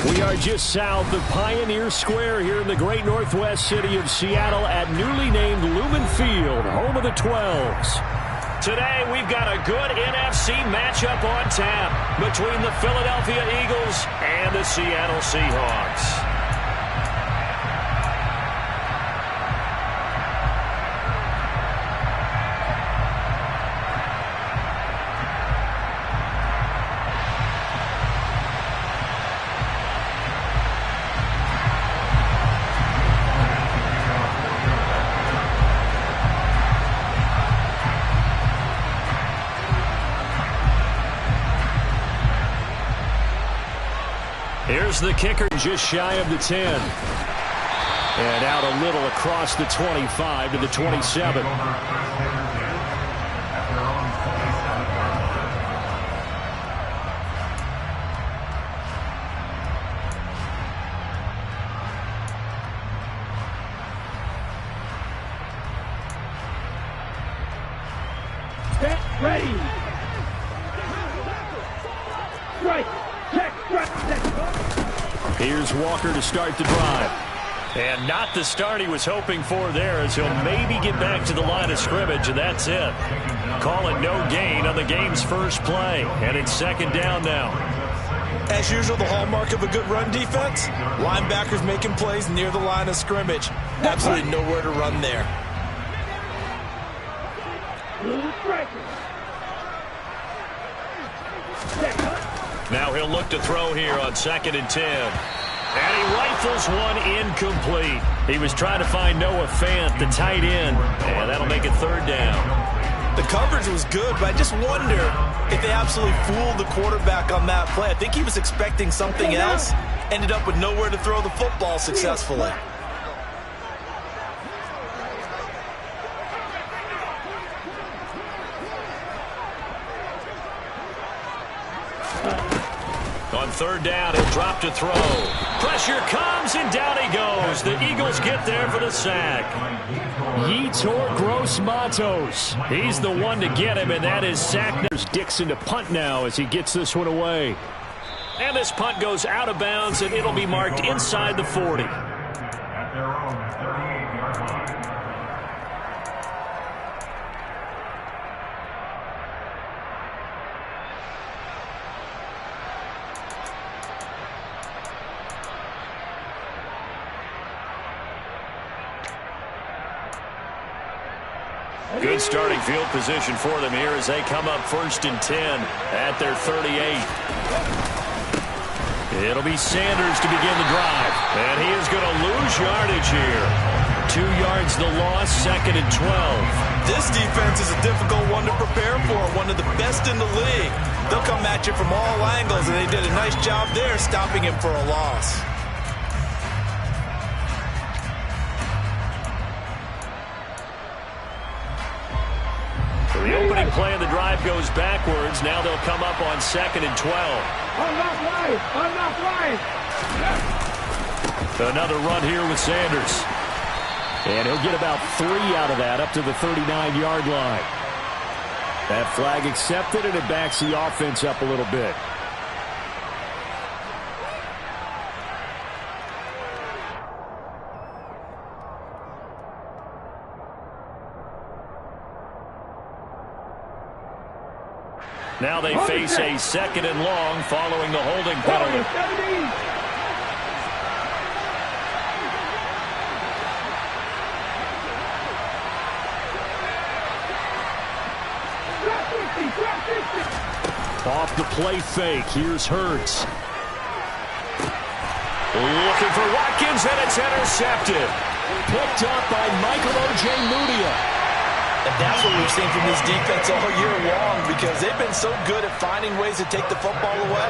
We are just south of Pioneer Square here in the great northwest city of Seattle at newly named Lumen Field, home of the 12s. Today, we've got a good NFC matchup on tap between the Philadelphia Eagles and the Seattle Seahawks. Here's the kicker, just shy of the 10. And out a little across the 25 to the 27. Get ready. Strike. Check. Here's Walker to start the drive. And not the start he was hoping for there, as he'll maybe get back to the line of scrimmage, and that's it. Call it no gain on the game's first play. And it's second down now. As usual, the hallmark of a good run defense, linebackers making plays near the line of scrimmage. Absolutely nowhere to run there. Now he'll look to throw here on 2nd and 10. And he rifles one incomplete. He was trying to find Noah Fant, the tight end, and that'll make it 3rd down. The coverage was good, but I just wonder if they absolutely fooled the quarterback on that play. I think he was expecting something else, ended up with nowhere to throw the football successfully. On 3rd down, he'll drop to throw. Pressure comes, and down he goes. The Eagles get there for the sack. Yetur Gross-Matos. He's the one to get him, and that is sack. There's Dixon to punt now as he gets this one away. And this punt goes out of bounds, and it'll be marked inside the 40. Good starting field position for them here as they come up 1st and 10 at their 38. It'll be Sanders to begin the drive. And he is going to lose yardage here. 2 yards the loss, 2nd and 12. This defense is a difficult one to prepare for, one of the best in the league. They'll come at you from all angles, and they did a nice job there stopping him for a loss. The opening play of the drive goes backwards. Now they'll come up on 2nd and 12. I'm not lying. Another run here with Sanders. And he'll get about 3 out of that up to the 39-yard line. That flag accepted, and it backs the offense up a little bit. Now they face a 2nd and long following the holding penalty. Off the play fake. Here's Hurts. Looking for Watkins, and it's intercepted. Picked up by Michael Ojemudia. And that's what we've seen from this defense all year long, because they've been so good at finding ways to take the football away.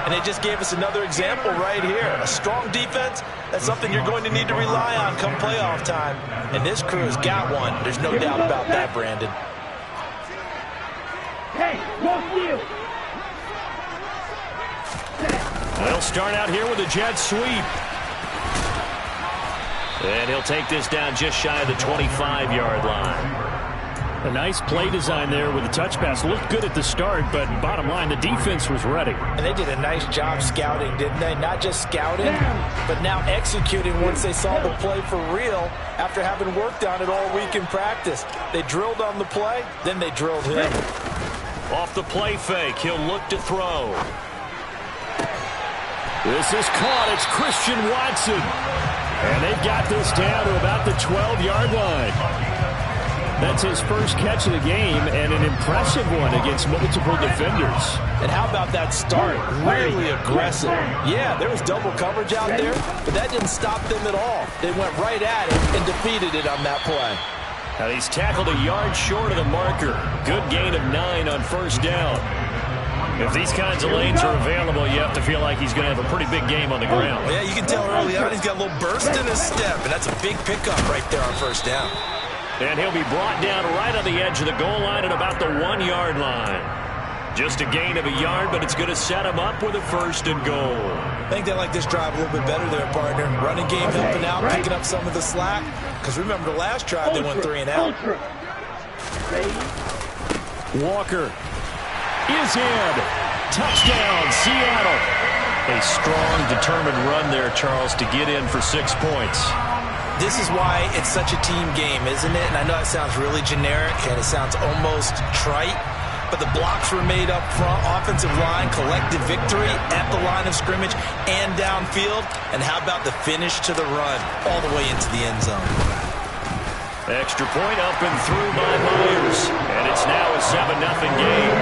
And they just gave us another example right here. A strong defense, that's something you're going to need to rely on come playoff time. And this crew has got one. There's no doubt about that, Brandon. Hey, both you. They'll start out here with a jet sweep. And he'll take this down just shy of the 25-yard line. A nice play design there with the touch pass. Looked good at the start, but bottom line, the defense was ready. And they did a nice job scouting, didn't they? Not just scouting, but now executing once they saw the play for real after having worked on it all week in practice. They drilled on the play, then they drilled him. Off the play fake, he'll look to throw. This is caught. It's Christian Watson. And they've got this down to about the 12-yard line. That's his first catch of the game, and an impressive one against multiple defenders. And how about that start? Really aggressive. Yeah, there was double coverage out there, but that didn't stop them at all. They went right at it and defeated it on that play. Now he's tackled a yard short of the marker. Good gain of 9 on first down. If these kinds of lanes are available, you have to feel like he's going to have a pretty big game on the ground. Yeah, you can tell early on he's got a little burst in his step, and that's a big pickup right there on first down. And he'll be brought down right on the edge of the goal line at about the 1-yard line. Just a gain of a yard, but it's going to set him up with a first and goal. I think they like this drive a little bit better there, partner. Running game helping out, picking up some of the slack. Because remember the last drive, they went 3 and out. Walker is in. Touchdown, Seattle. A strong, determined run there, Charles, to get in for 6 points. This is why it's such a team game, isn't it? And I know it sounds really generic and it sounds almost trite, but the blocks were made up front, offensive line, collective victory at the line of scrimmage and downfield. And how about the finish to the run all the way into the end zone? Extra point up and through by Myers. And it's now a 7-0 game.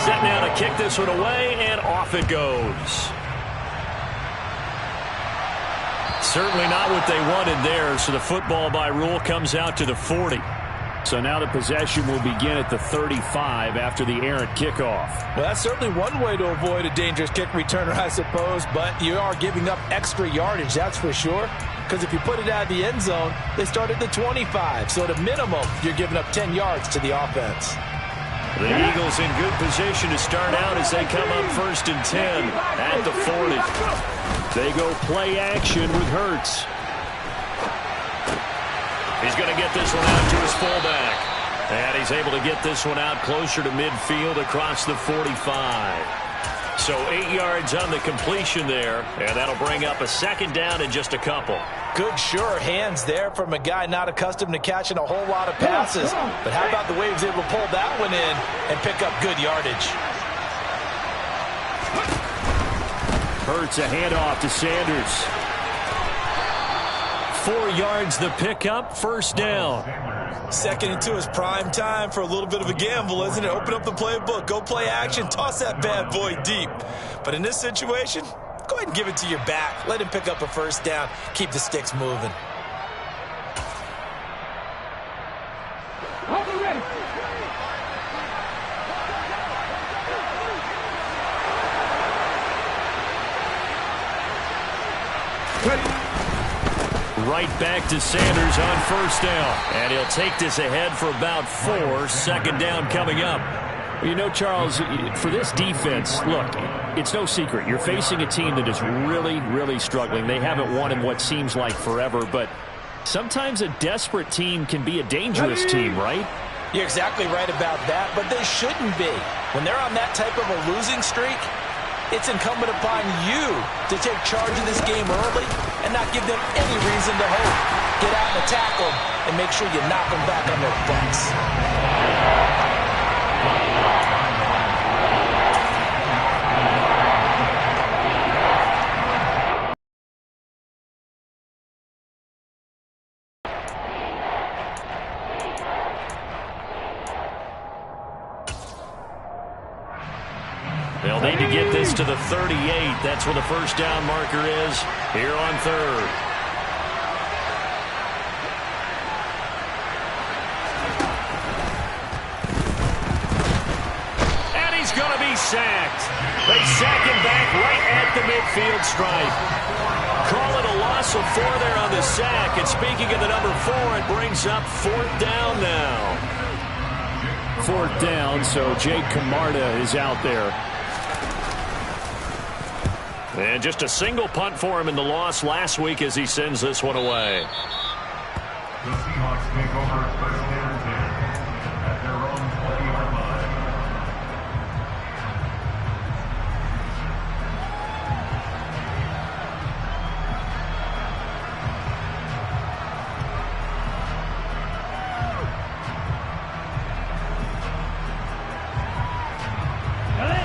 Set now to kick this one away, and off it goes. Certainly not what they wanted there, so the football by rule comes out to the 40. So now the possession will begin at the 35 after the errant kickoff. Well, that's certainly one way to avoid a dangerous kick returner, I suppose, but you are giving up extra yardage, that's for sure. Because if you put it out of the end zone, they start at the 25. So at a minimum, you're giving up 10 yards to the offense. The Eagles in good position to start out as they come up 1st and 10 at the 40. They go play action with Hurts. He's going to get this one out to his fullback. And he's able to get this one out closer to midfield across the 45. So 8 yards on the completion there, and that'll bring up a 2nd down in just a couple. Good, sure hands there from a guy not accustomed to catching a whole lot of passes. But how about the way he was able to pull that one in and pick up good yardage? Hurts a handoff to Sanders. 4 yards the pickup, 1st down. Second into his prime time for a little bit of a gamble, isn't it? Open up the playbook, go play action, toss that bad boy deep. But in this situation, go ahead and give it to your back. Let him pick up a 1st down. Keep the sticks moving. Right back to Sanders on 1st down. And he'll take this ahead for about 4. 2nd down coming up. You know, Charles, for this defense, look, it's no secret. You're facing a team that is really, really struggling. They haven't won in what seems like forever, but sometimes a desperate team can be a dangerous team, right? You're exactly right about that, but they shouldn't be. When they're on that type of a losing streak, it's incumbent upon you to take charge of this game early and not give them any reason to hope. Get out and attack them and make sure you knock them back on their butts. They'll need to get this to the 38. That's where the 1st down marker is here on 3rd. And he's going to be sacked. They sack him back right at the midfield stripe. Call it a loss of 4 there on the sack. And speaking of the number 4, it brings up 4th down now. 4th down, so Jake Camarda is out there. And just a single punt for him in the loss last week as he sends this one away. The Seahawks take over first and 10 at their own 20-yard line.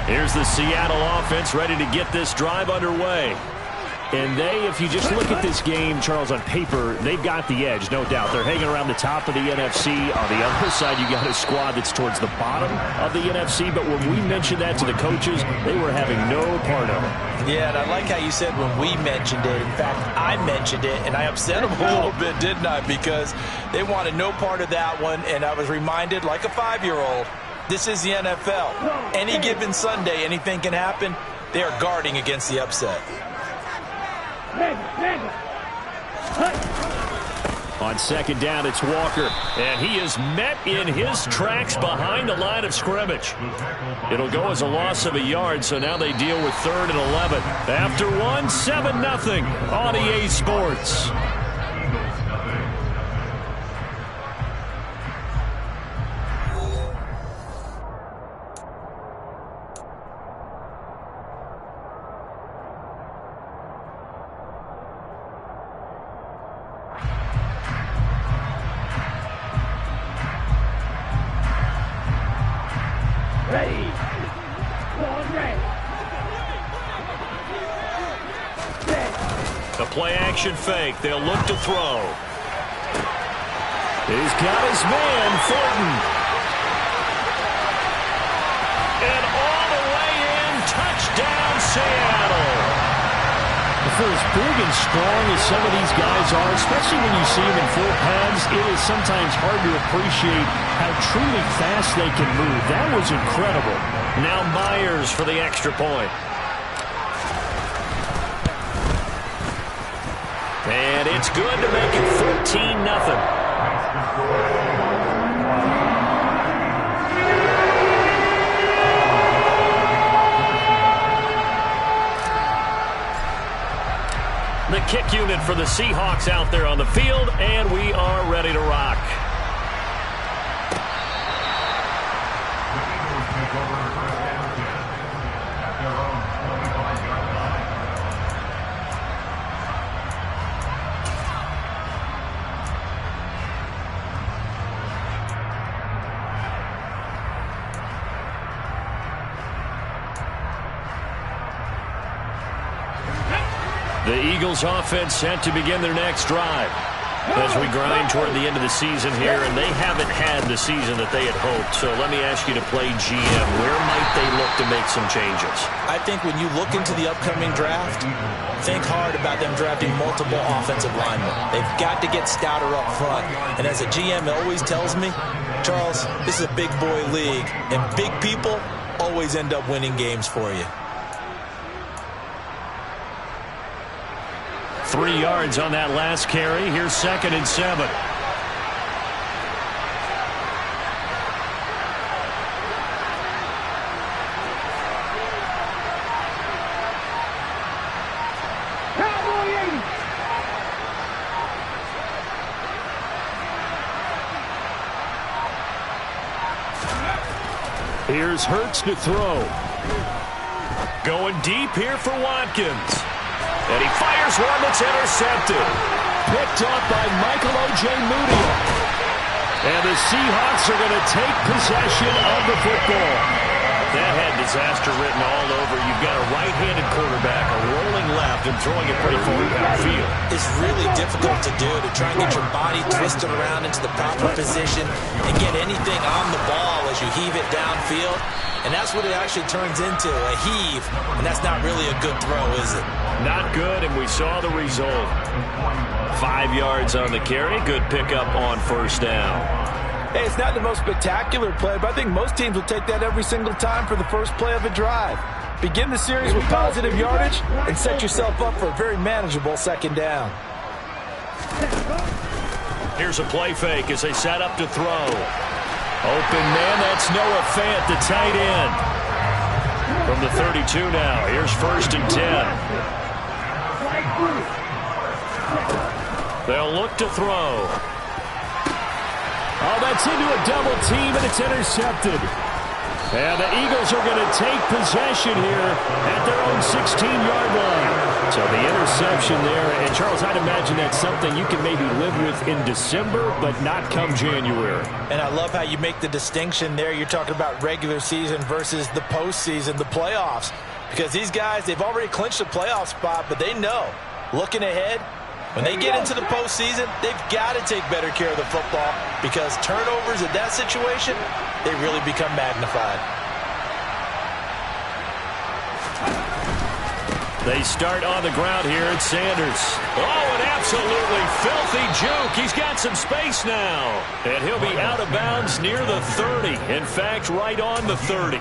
Here's the Seattle offense ready to get this drive underway. And if you just look at this game, Charles, on paper, they've got the edge, no doubt. They're hanging around the top of the NFC. On the other side, you got a squad that's towards the bottom of the NFC. But when we mentioned that to the coaches, they were having no part of it. Yeah, and I like how you said when we mentioned it. In fact, I mentioned it, and I upset them a little bit, didn't I? Because they wanted no part of that one, and I was reminded, like a 5-year-old, this is the NFL. Any given Sunday, anything can happen. They are guarding against the upset. On second down, it's Walker. And he is met in his tracks behind the line of scrimmage. It'll go as a loss of a yard, so now they deal with 3rd and 11. After 7-0 on EA Sports. Play-action fake. They'll look to throw. He's got his man, Thornton. And all the way in, touchdown, Seattle. For as big and strong as some of these guys are, especially when you see them in full pads, it is sometimes hard to appreciate how truly fast they can move. That was incredible. Now Myers for the extra point. And it's good to make it 14-0. The kick unit for the Seahawks out there on the field, and we are ready to rock. The Eagles offense set to begin their next drive as we grind toward the end of the season here, and they haven't had the season that they had hoped. So let me ask you to play GM. Where might they look to make some changes? I think when you look into the upcoming draft, think hard about them drafting multiple offensive linemen. They've got to get stouter up front. And as a GM, it always tells me, Charles, this is a big boy league, and big people always end up winning games for you. 3 yards on that last carry. Here's 2nd and 7. Here's Hurts to throw. Going deep here for Watkins. And he fires one that's intercepted. Picked up by Michael O.J. Moody. And the Seahawks are going to take possession of the football. That had disaster written all over. You've got a right-handed quarterback, a rolling left, and throwing it pretty far downfield. It's really difficult to do, to try and get your body twisted around into the proper position and get anything on the ball as you heave it downfield. And that's what it actually turns into, a heave. And that's not really a good throw, is it? Not good, and we saw the result. 5 yards on the carry. Good pickup on 1st down. Hey, it's not the most spectacular play, but I think most teams will take that every single time for the first play of a drive. Begin the series with positive yardage and set yourself up for a very manageable 2nd down. Here's a play fake as they set up to throw. Open man, that's Noah Fant, the tight end. From the 32 now, here's 1st and 10. They'll look to throw. Oh, that's into a double team, and it's intercepted. And the Eagles are going to take possession here at their own 16-yard line. So the interception there. And, Charles, I'd imagine that's something you can maybe live with in December, but not come January. And I love how you make the distinction there. You're talking about regular season versus the postseason, the playoffs. Because these guys, they've already clinched a playoff spot, but they know, looking ahead, when they get into the postseason, they've got to take better care of the football because turnovers in that situation, they really become magnified. They start on the ground here at Sanders. Oh, an absolutely filthy juke. He's got some space now. And he'll be out of bounds near the 30. In fact, right on the 30.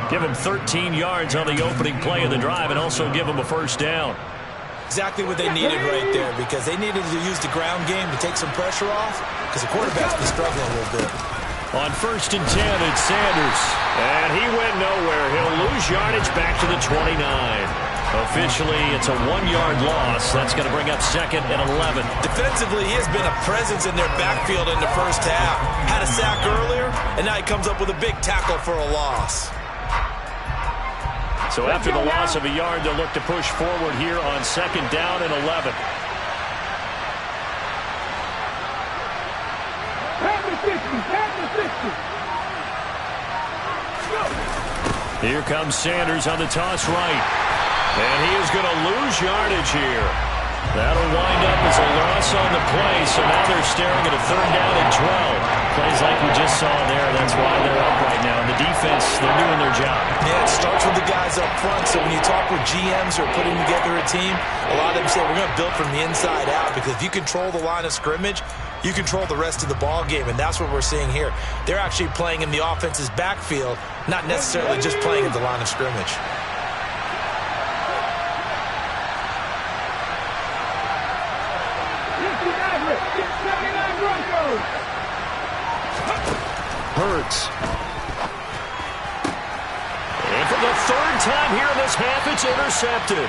Give him 13 yards on the opening play of the drive and also give him a 1st down. Exactly what they needed right there because they needed to use the ground game to take some pressure off because the quarterback's been struggling a little bit. On 1st and 10, it's Sanders. And he went nowhere. He'll lose yardage back to the 29. Officially, it's a 1-yard loss. That's going to bring up 2nd and 11. Defensively, he has been a presence in their backfield in the first half. Had a sack earlier, and now he comes up with a big tackle for a loss. So after the loss of a yard, they'll look to push forward here on 2nd down and 11. Here comes Sanders on the toss right. And he is going to lose yardage here. That'll wind up as a loss on the play, so now they're staring at a 3rd down and 12. Plays like we just saw there, that's why they're up right now. And the defense, they're doing their job. Yeah, it starts with the guys up front, so when you talk with GMs who are putting together a team, a lot of them say we're going to build from the inside out because if you control the line of scrimmage, you control the rest of the ball game, and that's what we're seeing here. They're actually playing in the offense's backfield, not necessarily just playing at the line of scrimmage. Hurts. And for the 3rd time here in this half, it's intercepted.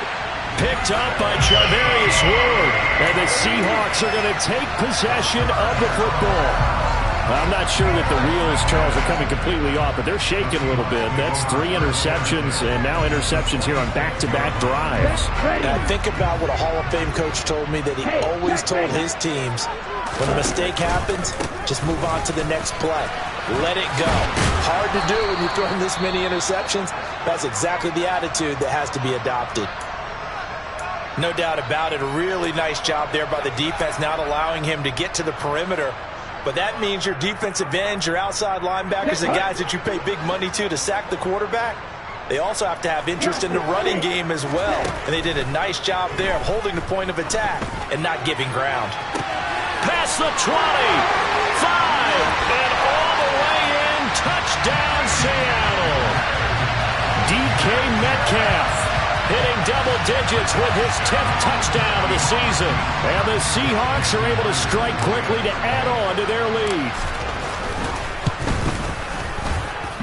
Picked up by Charvarius Ward. And the Seahawks are going to take possession of the football. I'm not sure that the wheels, Charles, are coming completely off, but they're shaking a little bit. That's 3 interceptions, and now interceptions here on back-to-back drives. And I think about what a Hall of Fame coach told me that he always told his teams, when a mistake happens, just move on to the next play. Let it go. Hard to do when you're throwing this many interceptions. That's exactly the attitude that has to be adopted. No doubt about it. A really nice job there by the defense, not allowing him to get to the perimeter. But that means your defensive ends, your outside linebackers, the guys that you pay big money to sack the quarterback, they also have to have interest in the running game as well. And they did a nice job there of holding the point of attack and not giving ground. Past the 20, 5, and all the way in, touchdown Seattle. DK Metcalf hitting double digits with his 10th touchdown of the season. And the Seahawks are able to strike quickly to add on to their lead.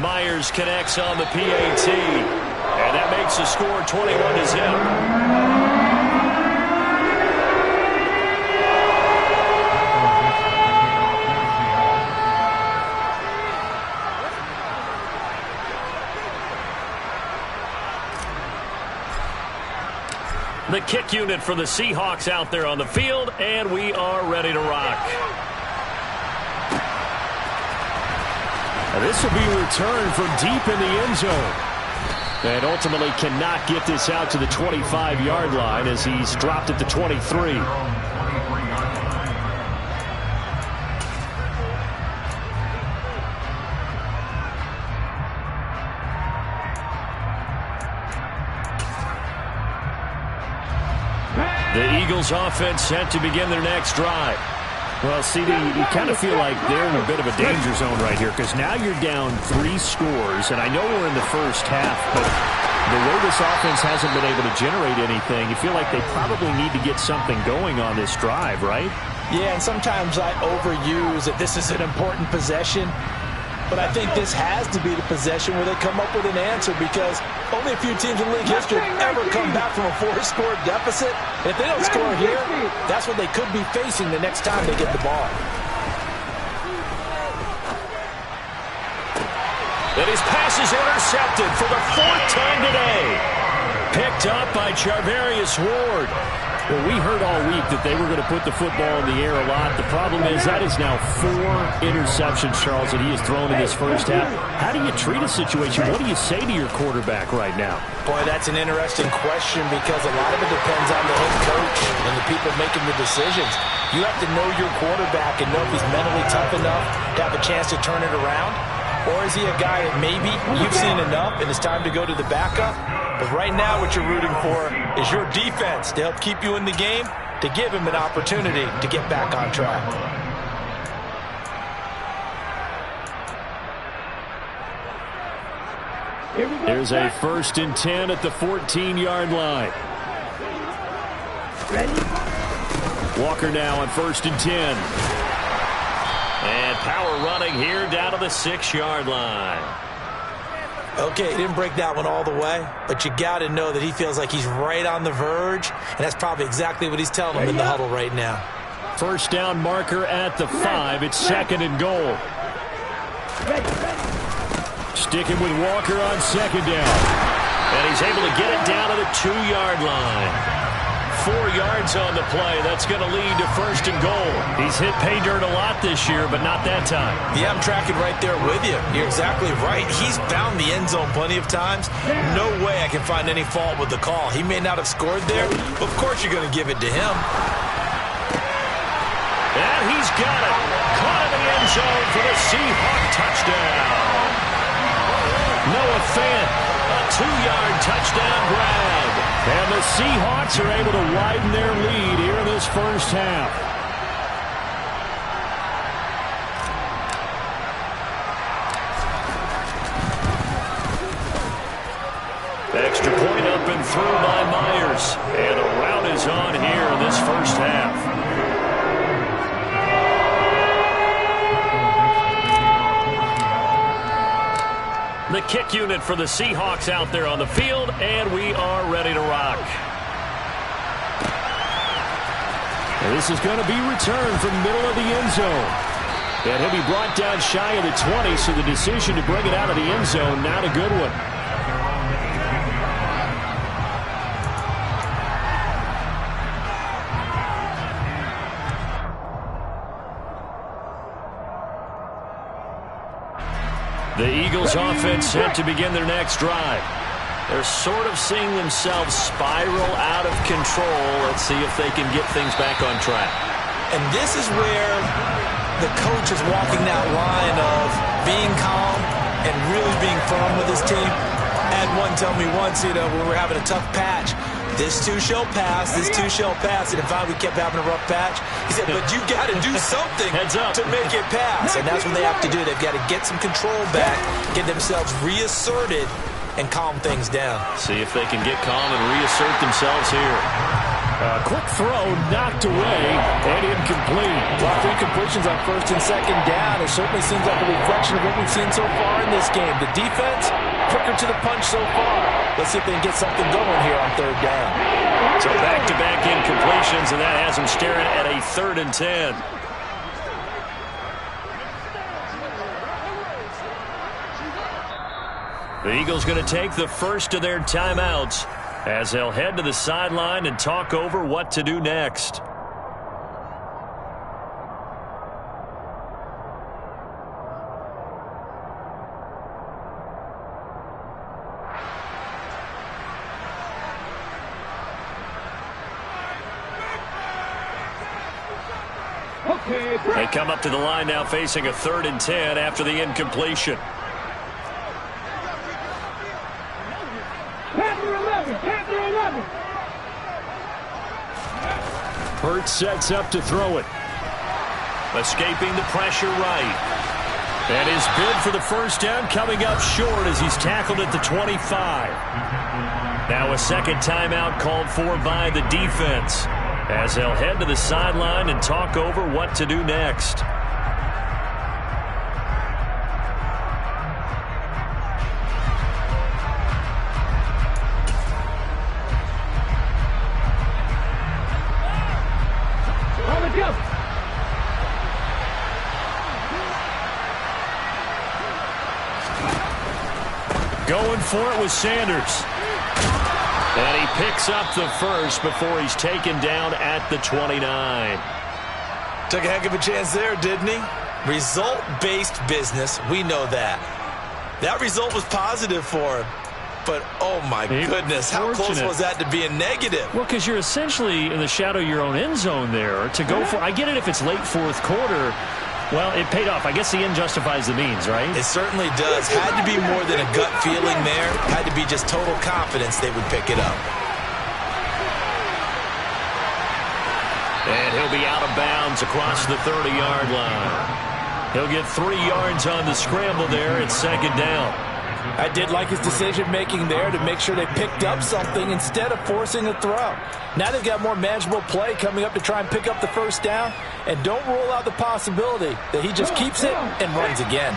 Myers connects on the PAT. And that makes the score 21-0. The kick unit for the Seahawks out there on the field, and we are ready to rock. And this will be returned from deep in the end zone. And ultimately cannot get this out to the 25-yard line as he's dropped at the 23. The Eagles offense set to begin their next drive. Well, CD, you kind of feel like they're in a bit of a danger zone right here because now you're down 3 scores, and I know we're in the first half, but the way this offense hasn't been able to generate anything, you feel like they probably need to get something going on this drive, right? Yeah, and sometimes I overuse that this is an important possession. But I think this has to be the possession where they come up with an answer, because only a few teams in league history have ever come back from a 4-score deficit. And if they don't score here, that's what they could be facing the next time they get the ball. And his pass is intercepted for the 4th time today. Picked up by Charvarius Ward. Well, we heard all week that they were going to put the football in the air a lot. The problem is that is now 4 interceptions, Charles, that he has thrown in this first half. How do you treat a situation? What do you say to your quarterback right now? Boy, that's an interesting question, because a lot of it depends on the head coach and the people making the decisions. You have to know your quarterback and know if he's mentally tough enough to have a chance to turn it around. Or is he a guy that maybe you've seen enough and it's time to go to the backup? But right now what you're rooting for is your defense to help keep you in the game, to give him an opportunity to get back on track. There's a 1st and 10 at the 14-yard line. Walker now on 1st and 10. And power running here down to the 6-yard line. Okay, he didn't break that one all the way, but you got to know that he feels like he's right on the verge, and that's probably exactly what he's telling him in the huddle right now. 1st down marker at the 5. It's 2nd and goal. Sticking with Walker on 2nd down. And he's able to get it down to the 2-yard line. 4 yards on the play. That's going to lead to 1st and goal. He's hit pay dirt a lot this year, but not that time. Yeah, I'm tracking right there with you. You're exactly right. He's found the end zone plenty of times. No way I can find any fault with the call. He may not have scored there, but of course you're going to give it to him. And he's got it. Caught in the end zone for the Seahawk touchdown. Noah Fant, a 2-yard touchdown grab. And the Seahawks are able to widen their lead here in this first half. Extra point up and through by Myers. And a rout is on here in this first half. The kick unit for the Seahawks out there on the field, and we are ready to rock. And this is going to be returned from the middle of the end zone. And he'll be brought down shy of the 20, so the decision to bring it out of the end zone, not a good one. The Eagles offense set to begin their next drive. They're sort of seeing themselves spiral out of control. Let's see if they can get things back on track. And this is where the coach is walking that line of being calm and really being firm with his team. I had one tell me once, when we were having a tough patch, this too shall pass, this too shall pass. And if we kept having a rough patch, he said, but you got to do something to make it pass. And that's what they have to do. They've got to get some control back, get themselves reasserted, and calm things down. See if they can get calm and reassert themselves here. A quick throw knocked away and incomplete. Well, 3 completions on 1st and 2nd down. It certainly seems like a reflection of what we've seen so far in this game. The defense, quicker to the punch so far. Let's see if they can get something going here on 3rd down. So back-to-back incompletions, and that has them staring at a 3rd and 10. The Eagles going to take the first of their timeouts as they'll head to the sideline and talk over what to do next. They come up to the line now facing a 3rd and 10 after the incompletion. Hurts sets up to throw it. Escaping the pressure right. And his bid for the first down coming up short as he's tackled at the 25. Now a second timeout called for by the defense as they'll head to the sideline and talk over what to do next. Going for it with Sanders. And he picks up the first before he's taken down at the 29. Took a heck of a chance there, didn't he? Result-based business, we know that. That result was positive for him. But, oh, my goodness, how close was that to being negative? Well, because you're essentially in the shadow of your own end zone there to go for. I get it if it's late fourth quarter. Well, it paid off. I guess the end justifies the means, right? It certainly does. Had to be more than a gut feeling there. Had to be just total confidence they would pick it up. And he'll be out of bounds across the 30-yard line. He'll get 3 yards on the scramble there. It's second down. I did like his decision-making there to make sure they picked up something instead of forcing a throw. Now they've got more manageable play coming up to try and pick up the first down. And don't rule out the possibility that he just keeps it and runs again.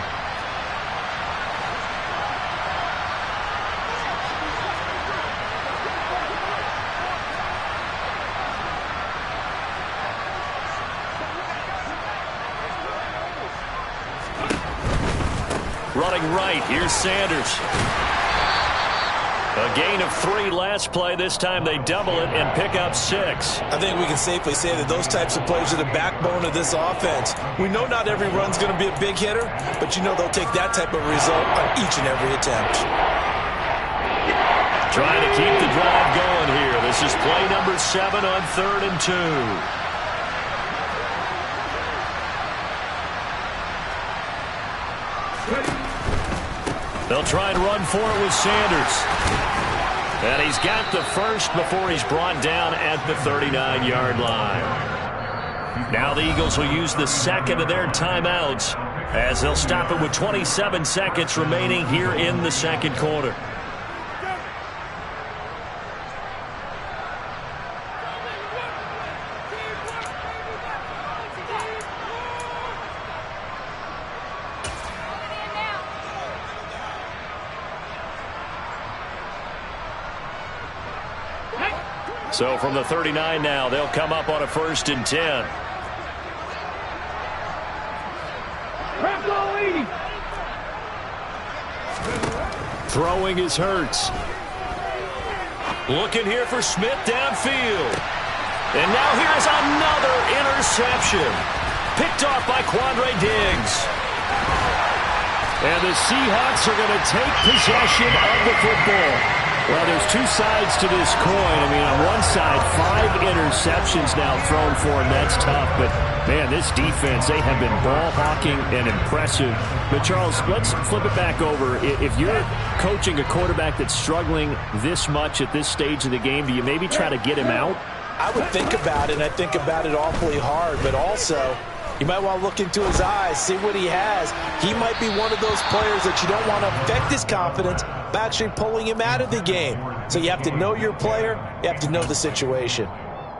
Running right, here's Sanders. A gain of 3 last play. This time they double it and pick up 6. I think we can safely say that those types of plays are the backbone of this offense. We know not every run's going to be a big hitter, but you know they'll take that type of result on each and every attempt. Trying to keep the drive going here. This is play number 7 on 3rd and 2. They'll try and run for it with Sanders. And he's got the first before he's brought down at the 39-yard line. Now the Eagles will use the second of their timeouts as they'll stop it with 27 seconds remaining here in the second quarter. So from the 39 now, they'll come up on a 1st and 10. Throwing is Hurts. Looking here for Smith downfield. And now here's another interception. Picked off by Quandre Diggs. And the Seahawks are going to take possession of the football. Well, there's 2 sides to this coin. I mean, on one side, 5 interceptions now thrown for him. That's tough. But, man, this defense, they have been ball hawking and impressive. But, Charles, let's flip it back over. If you're coaching a quarterback that's struggling this much at this stage of the game, do you maybe try to get him out? I would think about it, and I think about it awfully hard. But also, you might want to look into his eyes, see what he has. He might be one of those players that you don't want to affect his confidence by actually pulling him out of the game. So you have to know your player. You have to know the situation.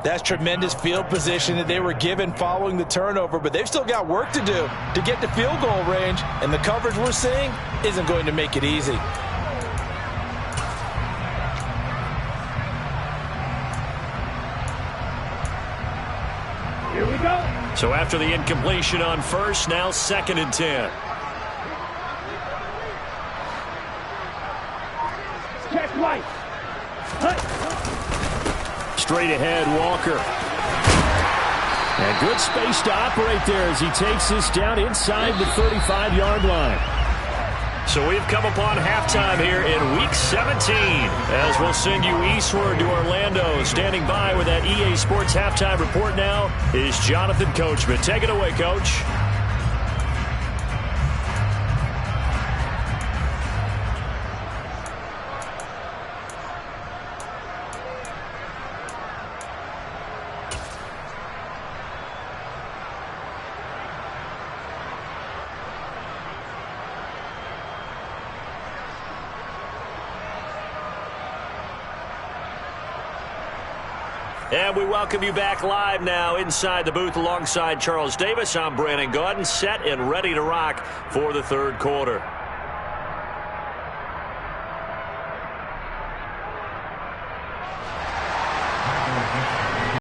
That's tremendous field position that they were given following the turnover, but they've still got work to do to get to field goal range, and the coverage we're seeing isn't going to make it easy. Here we go. So after the incompletion on 1st, now 2nd and 10. Check right. Straight ahead, Walker. And good space to operate there as he takes this down inside the 35-yard line. So we've come upon halftime here in Week 17 as we'll send you eastward to Orlando. Standing by with that EA Sports halftime report now is Jonathan Coachman. Take it away, Coach. And we welcome you back live now inside the booth alongside Charles Davis. I'm Brandon Gaudin, set and ready to rock for the 3rd quarter.